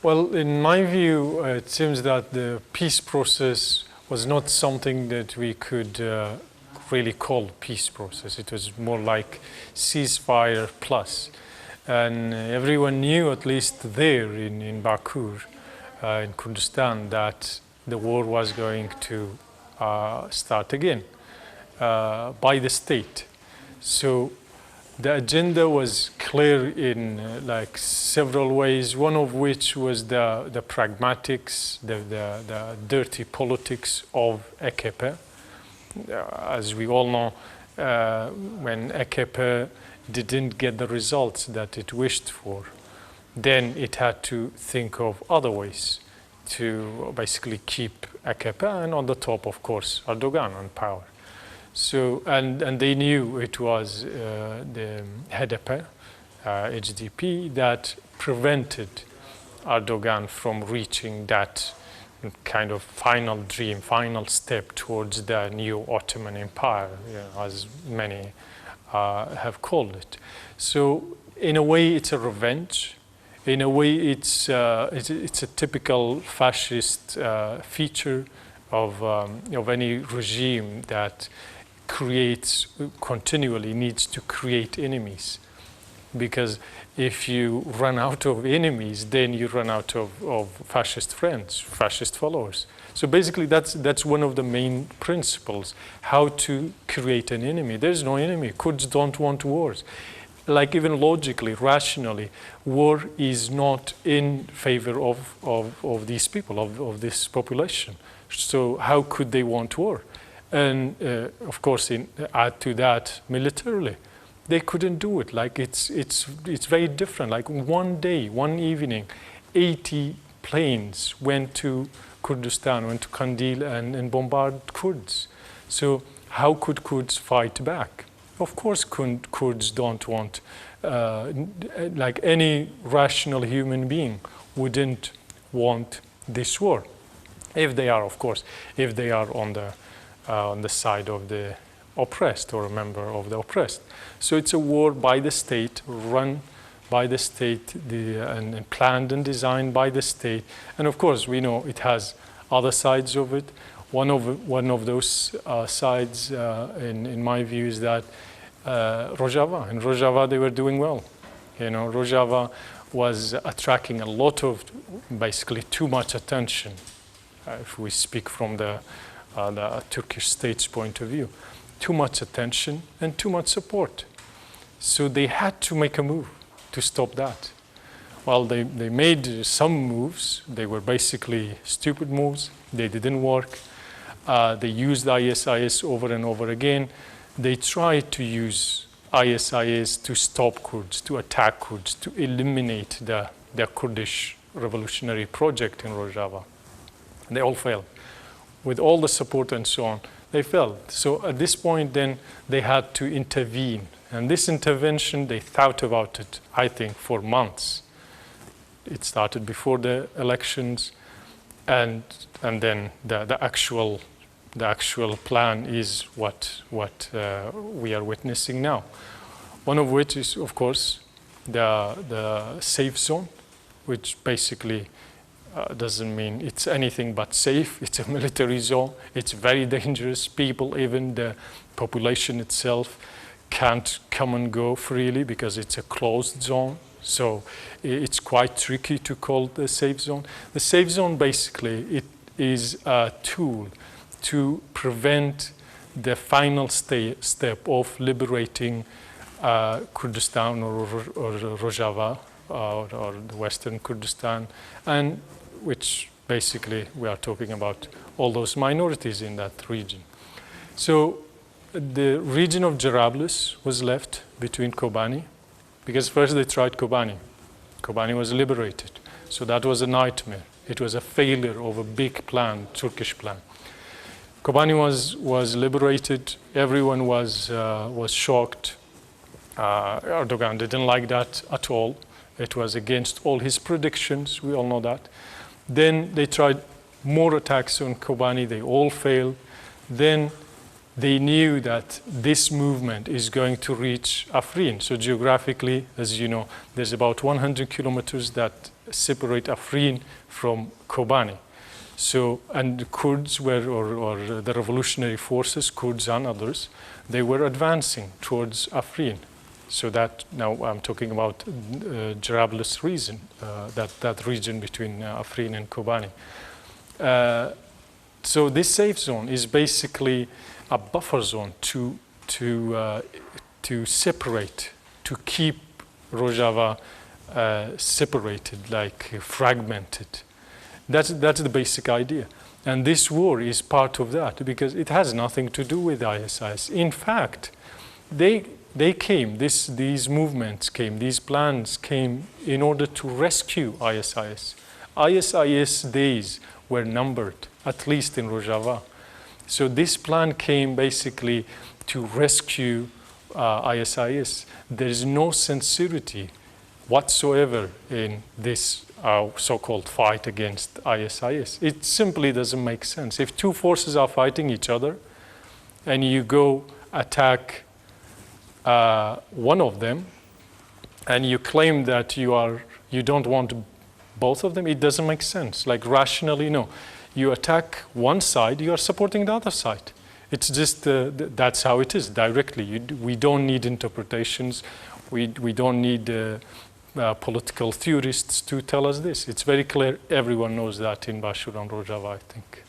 Well, in my view, it seems that the peace process was not something that we could really call peace process. It was more like ceasefire plus. And everyone knew, at least there in Baku, in Kurdistan, that the war was going to start again by the state. So the agenda was clear in like several ways, one of which was the pragmatics, the dirty politics of AKP. As we all know, when AKP didn't get the results that it wished for, then it had to think of other ways to basically keep AKP, and on the top, of course, Erdogan on power. So, and they knew it was the HDP, HDP, that prevented Erdogan from reaching that kind of final dream, final step towards the new Ottoman Empire, as many have called it. So, in a way, it's a revenge. In a way, it's a typical fascist feature of any regime that continually needs to create enemies. Because if you run out of enemies, then you run out of fascist friends, fascist followers. So basically, that's one of the main principles, how to create an enemy. There's no enemy. Kurds don't want wars. Like even logically, rationally, war is not in favor of these people, of this population. So how could they want war? And of course, add to that militarily, they couldn't do it. Like it's very different. Like one day, one evening, 80 planes went to Kurdistan, went to Kandil and bombarded Kurds. So how could Kurds fight back? Of course, Kurds don't want, like any rational human being wouldn't want this war. If they are, of course, if they are on the side of the oppressed or a member of the oppressed. So it's a war by the state, run by the state, and planned and designed by the state. And of course, we know it has other sides of it. One of those sides, in my view, is that Rojava. In Rojava, they were doing well. Rojava was attracting a lot of, basically, too much attention, if we speak from the Turkish state's point of view. Too much attention and too much support. So they had to make a move to stop that. Well, they made some moves. They were basically stupid moves. They didn't work. They used ISIS over and over again. They tried to use ISIS to stop Kurds, to attack Kurds, to eliminate the Kurdish revolutionary project in Rojava. They all failed. With all the support and so on, they failed. So at this point, then, they had to intervene. And this intervention, they thought about it, I think, for months. It started before the elections, and then the actual plan is what we are witnessing now. One of which is, of course, the safe zone, which basically doesn't mean it's anything but safe. It's a military zone. It's very dangerous. People, even the population itself, can't come and go freely because it's a closed zone. So it's quite tricky to call it a safe zone. The safe zone, basically, it is a tool to prevent the final step of liberating Kurdistan or Rojava or the Western Kurdistan, and which basically we are talking about all those minorities in that region. So the region of Jarablus was left between Kobane, because first they tried Kobane. Kobane was liberated. So that was a nightmare. It was a failure of a big plan, Turkish plan. Kobane was liberated. Everyone was shocked. Erdogan didn't like that at all. It was against all his predictions. We all know that. Then they tried more attacks on Kobane. They all failed. Then they knew that this movement is going to reach Afrin. So geographically, as you know, there's about 100 kilometers that separate Afrin from Kobane. So, and the Kurds were, or the revolutionary forces, Kurds and others, they were advancing towards Afrin. So that, now I'm talking about Jarablus region, that region between Afrin and Kobane. So this safe zone is basically a buffer zone to separate, to keep Rojava separated, like fragmented. That's the basic idea. And this war is part of that because it has nothing to do with ISIS. In fact, they came, these movements came, these plans came in order to rescue ISIS. ISIS days were numbered, at least in Rojava. So this plan came basically to rescue ISIS. There is no sincerity whatsoever in this so-called fight against ISIS. It simply doesn't make sense. If two forces are fighting each other and you go attack one of them and you claim that you don't want both of them, it doesn't make sense. Like rationally, no. You attack one side, you are supporting the other side. It's just, that's how it is, directly. We don't need interpretations. We don't need political theorists to tell us this. It's very clear. Everyone knows that in Bashur and Rojava, I think.